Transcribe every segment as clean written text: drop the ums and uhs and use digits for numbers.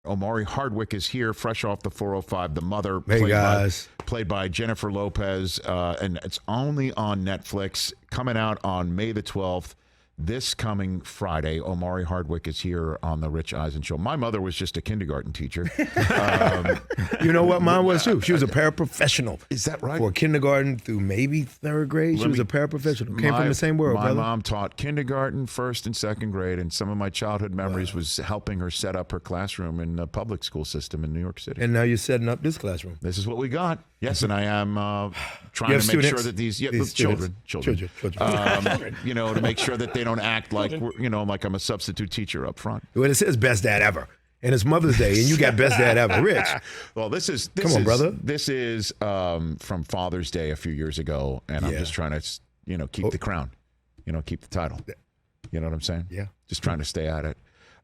Omari Hardwick is here, fresh off the 405. The mother, played by Jennifer Lopez, and it's only on Netflix. Coming out on May the 12th. This coming Friday, Omari Hardwick is here on the Rich Eisen Show. My mother was just a kindergarten teacher. You know what mine was, too? She was a paraprofessional. Is that right? For kindergarten through maybe third grade. She was a paraprofessional. Came from the same world, brother. My mom taught kindergarten, first and second grade, and some of my childhood memories was helping her set up her classroom in the public school system in New York City. And now you're setting up this classroom. This is what we got. Yes, and I am trying to make sure that these children, to make sure that they don't act like like I'm a substitute teacher up front. Well, it says best dad ever, and it's Mother's Day, and you got best dad ever, Rich. Well, this is brother. This is from Father's Day a few years ago, and I'm just trying to keep the crown, keep the title. You know what I'm saying? Yeah. Just trying to stay at it.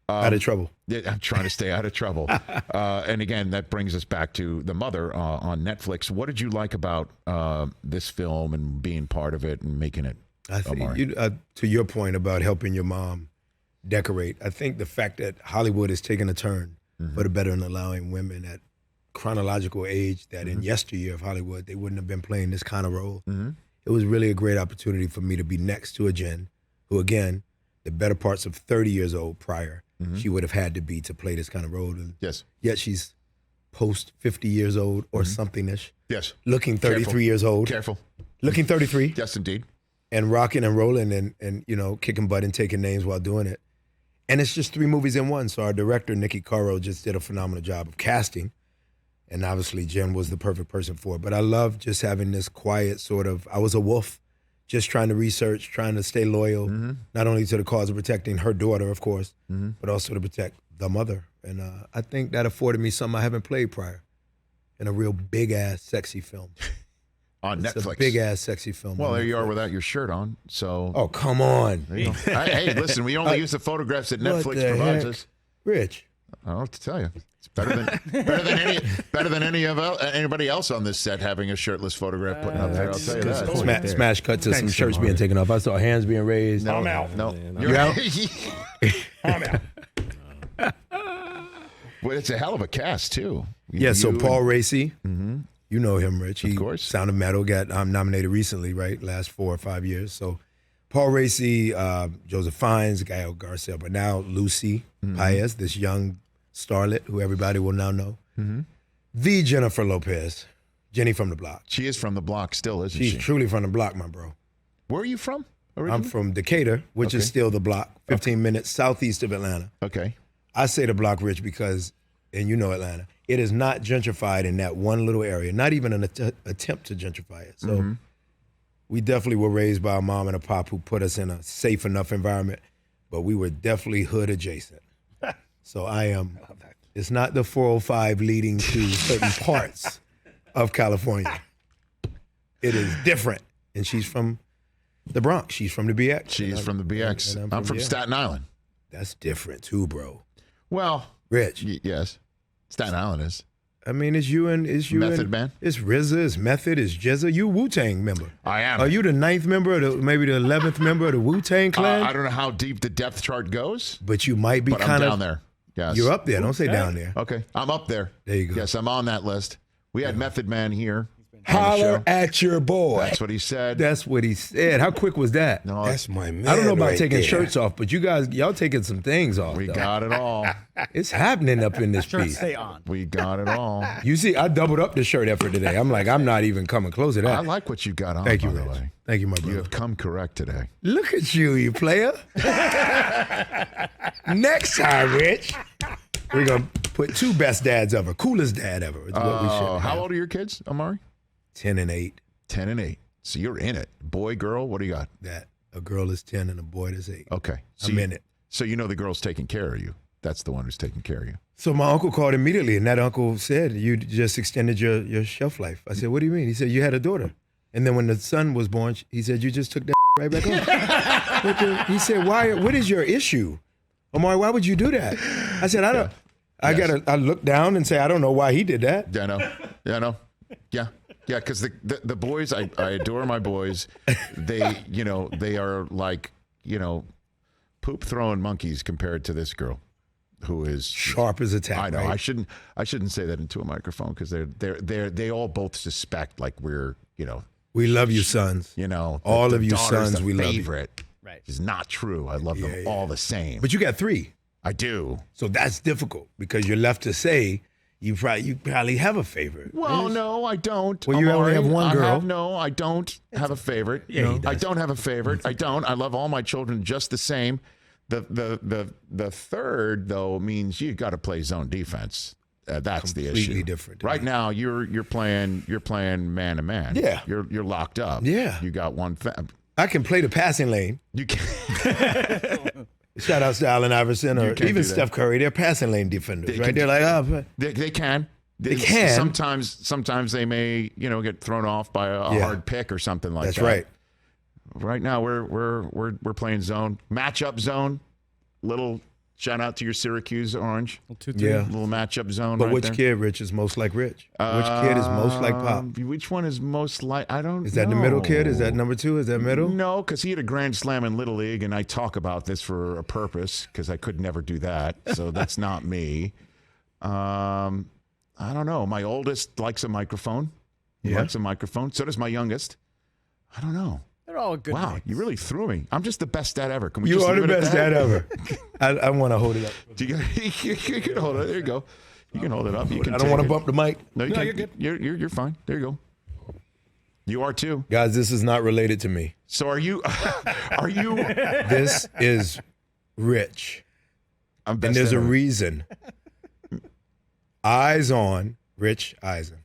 Out of trouble. I'm trying to stay out of trouble. And again, that brings us back to The Mother on Netflix. What did you like about this film and being part of it and making it? I think, to your point about helping your mom decorate, I think the fact that Hollywood has taken a turn for the better in allowing women at chronological age that in yesteryear of Hollywood, they wouldn't have been playing this kind of role. It was really a great opportunity for me to be next to a Jen, who, again, the better parts of 30 years old prior, she would have had to be to play this kind of role. And yet she's post 50 years old or something-ish. Yes. Looking 33 years old. Careful. Looking 33. Yes, indeed. And rocking and rolling and kicking butt and taking names while doing it. And it's just 3 movies in one. So our director, Nikki Caro, just did a phenomenal job of casting. And obviously Jen was the perfect person for it. But I love just having this quiet sort of, I was a wolf, just trying to research, trying to stay loyal, not only to the cause of protecting her daughter, of course, but also to protect the mother. And I think that afforded me something I haven't played prior in a real big-ass, sexy film. On It's Netflix. a big-ass, sexy film. Well, there you are without your shirt on. So. Oh, come on. Hey, listen, we only use the photographs that Netflix provides us. Rich. I don't know what to tell you. It's better than anybody else on this set having a shirtless photograph putting up there. I'll tell you that. Smash cut to some shirts being taken off. I saw hands being raised. No, I'm out. No, you're out. I'm out. Well, it's a hell of a cast too. So Paul Raci, you know him, Rich. Of course. Sound of Metal got nominated recently, right? Last 4 or 5 years. So Paul Raci, Joseph Fiennes, Gael Garcia, but now Lucy Paez, this young starlet who everybody will now know. The Jennifer Lopez, Jenny from the block. She is from the block still, isn't she? She's truly from the block, my bro. Where are you from originally? I'm from Decatur, which is still the block, 15 minutes southeast of Atlanta. Okay. I say the block, Rich, because, and you know Atlanta, it is not gentrified in that one little area, not even an attempt to gentrify it. So we definitely were raised by a mom and a pop who put us in a safe enough environment, but we were definitely hood adjacent. So I am, it's not the 405 leading to certain parts of California. It is different. And she's from the Bronx. She's from the BX. She's from the BX. I'm from Staten Island. That's different too, bro. Well, Rich. Yes. Staten Island is. I mean, it's you Method Man. It's RZA, it's Method, it's Jizza. You Wu-Tang member. I am. Are you the 9th member, or maybe the 11th member of the Wu-Tang clan? I don't know how deep the depth chart goes. But you might be but kind I'm of down there. Yes. You're up there. Don't say down there. Okay. I'm up there. There you go. Yes, I'm on that list. We had Method Man here. Holler at your boy. That's what he said. That's what he said. How quick was that? No, That's my man. I don't know about right taking there. shirts off, but y'all taking some things off. we though. got it all. It's happening up in this piece. Stay on. We got it all. You see, I doubled up the shirt effort today. I'm like, I'm not even coming close to that. I like what you got on, Thank you, by the Rich. way. Thank you, my You brother. have come correct today. Look at you player. Next time, Rich, we're going to put 2 best dads ever. Coolest dad ever is what we should have. How old are your kids, Omari? 10 and 8. 10 and 8. So you're in it. Boy, girl, what do you got? That a girl is 10 and a boy is 8. Okay. So I'm in it. So you know the girl's taking care of you. That's the one who's taking care of you. So my uncle called immediately, and that uncle said, you just extended your shelf life. I said, what do you mean? He said, you had a daughter. And then when the son was born, he said, you just took that right back on. He said, why? What is your issue? Omari, why would you do that? I said, I don't. I look down and say, I don't know why he did that. Yeah, I know. Yeah, I know. Yeah. Yeah, because the boys, I adore my boys. They are like, poop throwing monkeys compared to this girl. who is sharp as a tack. I know. Right? I shouldn't say that into a microphone because they all both suspect like we're we love you, sons. All of you sons, we love you. Right. It's not true. I love them all the same. But you got 3. I do. So that's difficult because you're left to say you probably have a favorite. Well, no, I don't. Well, you only have one girl. I don't have a favorite. Yeah, I don't have a favorite. I don't. I love all my children just the same. The third though means you got to play zone defense. That's the issue. Completely different. Right now, you're playing man to man. Yeah. You're locked up. Yeah. You got one. I can play the passing lane. You can. Shout out to Allen Iverson or even Steph Curry. They're passing lane defenders, right? They're like, they can. They can. Sometimes they may, get thrown off by a hard pick or something like that. That's right. Right now we're playing zone, matchup zone. Little shout out to your Syracuse Orange. Little matchup zone. But which kid, Rich, is most like Rich? Which kid is most like Pop? Which one is most like? I don't know. Is that the middle kid? Is that number 2? Is that middle? No, because he had a grand slam in Little League, and I talk about this for a purpose because I could never do that. So that's not me. I don't know. My oldest likes a microphone. He likes a microphone. So does my youngest. I don't know. They're all good. Wow, names. You really threw me. I'm just the best dad ever. Can we You just are leave the it at best that? dad ever. I want to hold it up. You can hold it. There you go. You can hold it up. You can. I don't want to bump the mic. No, No, you're good. You're fine. There you go. You are too, Guys, this is not related to me. So are you? Are you? This is Rich. I'm best And there's dad a ever. reason. Eyes on Rich Eisen.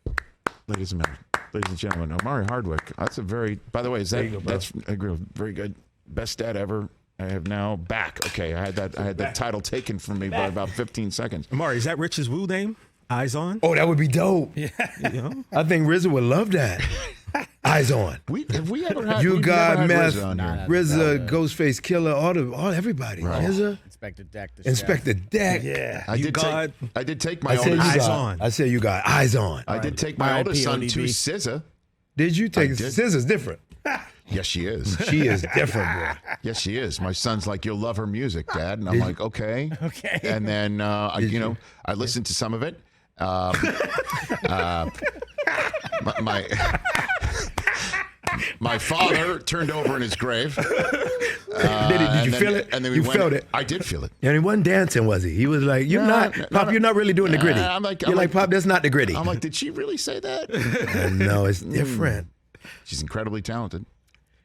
Ladies and gentlemen, Omari Hardwick. That's a very. By the way, is that that's I agree, very good. Best dad ever. I have now back. Okay, I had that title taken from me by about 15 seconds. Omari, is that Rich's Woo name? Eyes on? Oh, that would be dope. Yeah. I think RZA would love that. Eyes on. Have we ever had? You we've got never had meth, RZA on here. RZA, Ghostface Killer, all everybody. Right. RZA, Inspector Deck. Inspector Deck. Yeah. I did take my I said you oldest. Eyes got. on. I said you got eyes on. I did take my R.I.P. oldest son to ODB. SZA. Did you take I did. SZA's different? Yes, she is. She is different, boy. Yes, she is. My son's like, you'll love her music, Dad. And I'm like, okay. Okay. And then, I listened to some of it. My father turned over in his grave. Did you feel it? And then you felt it. I did feel it. And he wasn't dancing, was he? He was like, "You're Pop. You're not really doing the gritty." I'm like, Pop. That's not the gritty. I'm like, did she really say that? No, it's different. She's incredibly talented.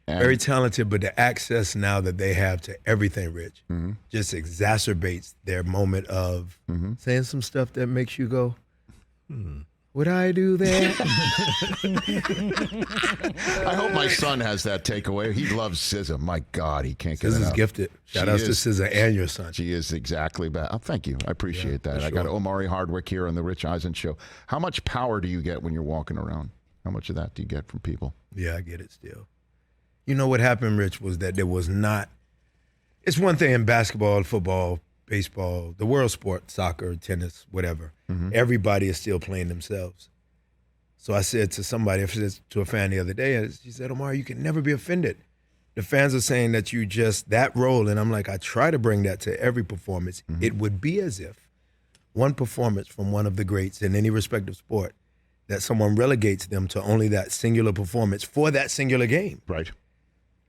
And Very talented, but the access now that they have to everything, Rich, just exacerbates their moment of saying some stuff that makes you go, would I do that? I hope my son has that takeaway. He loves SZA. My God, he can't get it SZA's out. gifted. Shout She out to is. SZA and your son. She is exactly that. Oh, thank you. I appreciate that. for I got sure. Omari Hardwick here on the Rich Eisen Show. How much power do you get when you're walking around? How much of that do you get from people? Yeah, I get it still. You know what happened, Rich, was that there was not. It's one thing in basketball, football, baseball, the world sport, soccer, tennis, whatever. Everybody is still playing themselves. So I said to somebody, I said to a fan the other day, she said, Omar, you can never be offended. The fans are saying that you just, that role, and I'm like, I try to bring that to every performance. It would be as if one performance from one of the greats in any respective sport, that someone relegates them to only that singular performance for that singular game. Right.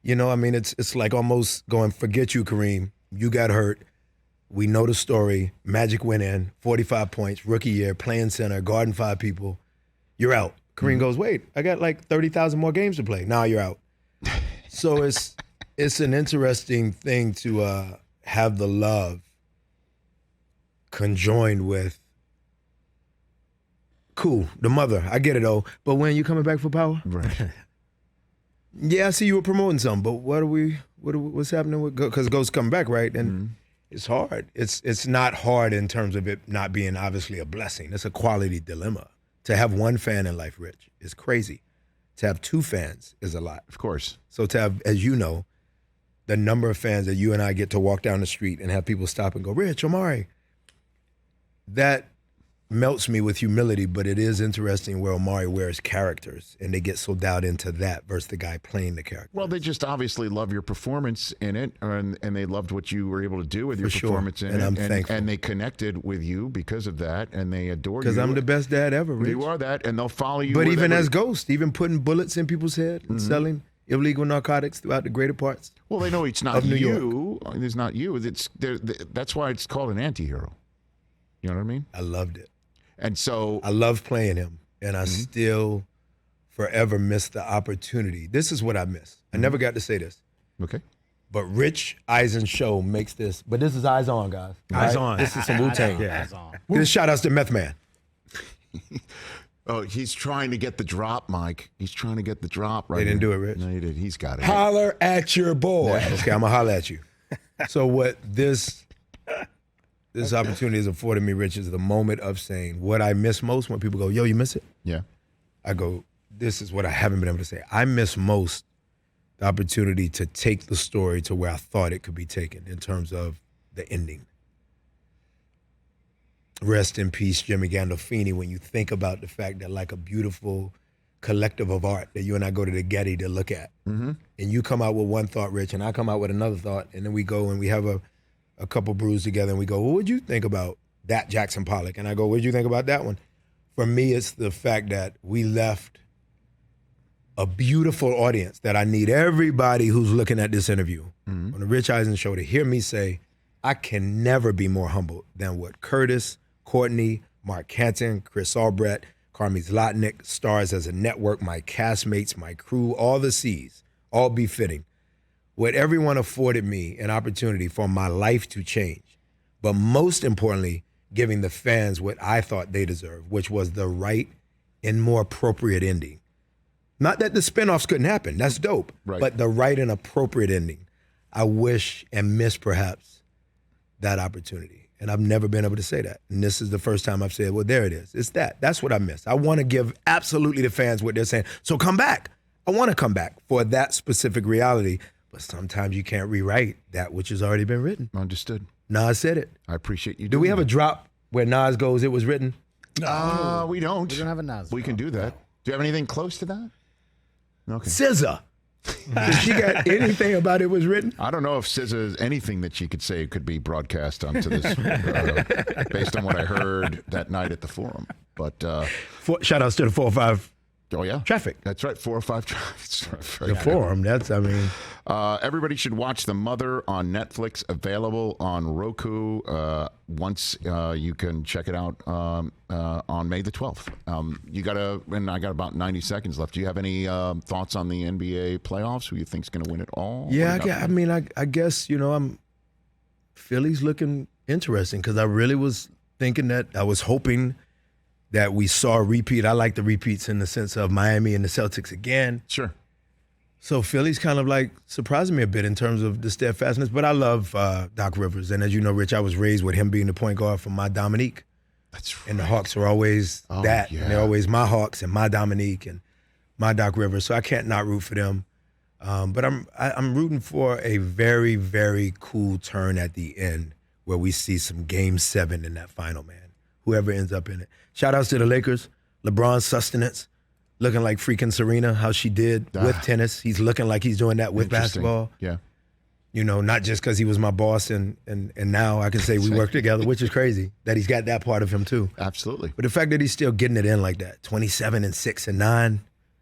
You know, I mean, it's like almost going, forget you, Kareem. You got hurt. We know the story. Magic went in, 45 points, rookie year, playing center, guarding 5 people. You're out. Kareem goes, wait, I got like 30,000 more games to play. Now you're out. So it's an interesting thing to have the love conjoined with, cool, the mother. I get it, though. But when you coming back for power? Right. Yeah, I see you were promoting something, but what's happening with, because Ghost come back, right? And it's hard. It's not hard in terms of it not being obviously a blessing. It's a quality dilemma. To have one fan in life, Rich, is crazy. To have 2 fans is a lot. Of course. So to have, as you know, the number of fans that you and I get to walk down the street and have people stop and go, Rich, Omari, that melts me with humility, but it is interesting where Omari wears characters, and they get so dialed into that versus the guy playing the character. Well, they just obviously love your performance in it, and they loved what you were able to do with your performance in it. I'm thankful. And they connected with you because of that, and they adore you. Because I'm the best dad ever, Rich. You are that, and they'll follow you. But even as Ghost, even putting bullets in people's head and selling illegal narcotics throughout the greater parts. Well, they know it's not you. It's not you. That's why it's called an anti-hero. You know what I mean? I loved it. And so I love playing him, and I still forever miss the opportunity. This is what I miss. I never got to say this. Okay. But Rich Eisen Show makes this. But this is Eyes On, guys. Eyes On. This is some Wu-Tang. Yeah. Eyes on. This shout outs to Meth Man. Oh, he's trying to get the drop, Mike. He's trying to get the drop right They didn't here. do it, Rich. No, he did. He's got it. Holler at your boy. Okay, I'm going to holler at you. So what this opportunity has afforded me, Rich, is the moment of saying what I miss most when people go, yo, you miss it? Yeah. I go, this is what I haven't been able to say. I miss most the opportunity to take the story to where I thought it could be taken in terms of the ending. Rest in peace, Jimmy Gandolfini, when you think about the fact that like a beautiful collective of art that you and I go to the Getty to look at. And you come out with one thought, Rich, and I come out with another thought, and then we go and we have a couple brews together, and we go, well, what'd you think about that Jackson Pollock? And I go, what'd you think about that one? For me, it's the fact that we left a beautiful audience that I need everybody who's looking at this interview on the Rich Eisen Show to hear me say, I can never be more humbled than what Curtis, Courtney, Mark Canton, Chris Albrecht, Carmi Zlotnick, stars as a network, my castmates, my crew, all the C's, all befitting. What everyone afforded me an opportunity for my life to change, but most importantly, giving the fans what I thought they deserved, which was the right and more appropriate ending. Not that the spinoffs couldn't happen, that's dope, but the right and appropriate ending. I wish and miss perhaps that opportunity. And I've never been able to say that. And this is the first time I've said, well, there it is. It's that. That's what I miss. I want to give absolutely the fans what they're saying. So come back. I want to come back for that specific reality. But sometimes you can't rewrite that which has already been written. Understood. Nas said it. I appreciate you doing Do we have that. a drop where Nas goes, it was written? No, we don't. We don't have a Nas. We can do that. Do you have anything close to that? Okay. SZA. Did she got anything about it was written? I don't know if SZA anything that she could say could be broadcast onto this based on what I heard that night at the forum. But Shout outs to the 405 oh yeah, traffic. That's right, 405 traffic. The forum. That's, I mean. Everybody should watch The Mother on Netflix, available on Roku. Once you can check it out on May the 12th. And I got about 90 seconds left. Do you have any thoughts on the NBA playoffs? Who you think's going to win it all? Yeah, I guess, Philly's looking interesting because I really was thinking that I was hoping that we saw a repeat. I like the repeats in the sense of Miami and the Celtics again. Sure. So Philly's kind of like surprising me a bit in terms of the steadfastness, but I love Doc Rivers. And as you know, Rich, I was raised with him being the point guard for my Dominique. That's right. And the Hawks are always that. Yeah. And they're always my Hawks and my Dominique and my Doc Rivers. So I can't not root for them. But I'm rooting for a very, very cool turn at the end where we see some Game 7 in that final, man. Whoever ends up in it. Shout outs to the Lakers. LeBron's sustenance. Looking like freaking Serena, how she did with tennis. He's looking like he's doing that with basketball. Yeah. Not just because he was my boss and now I can say we work together, which is crazy that he's got that part of him too. Absolutely. But the fact that he's still getting it in like that, 27 and 6 and 9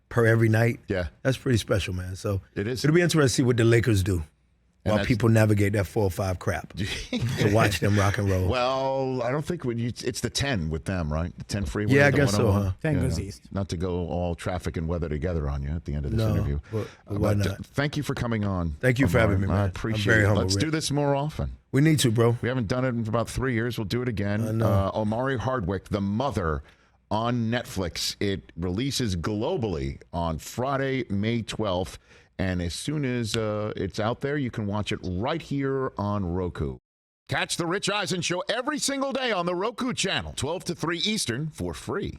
per every night. Yeah. That's pretty special, man. So it is. It'll be interesting to see what the Lakers do while people navigate that 4-5 crap. To watch them rock and roll. Well, I don't think it's the 10 with them, right? The 10 freeway. Yeah, I guess so, huh? 10 goes east. Not to go all traffic and weather together on you at the end of this interview. But why not? Thank you for coming on. Thank you for having me, man. I appreciate I'm very it. humble, Let's Rick. do this more often. We need to, bro. We haven't done it in about 3 years. We'll do it again. I know. Omari Hardwick, The Mother, on Netflix. It releases globally on Friday, May 12th. And as soon as it's out there, you can watch it right here on Roku. Catch The Rich Eisen Show every single day on the Roku channel, 12 to 3 Eastern, for free.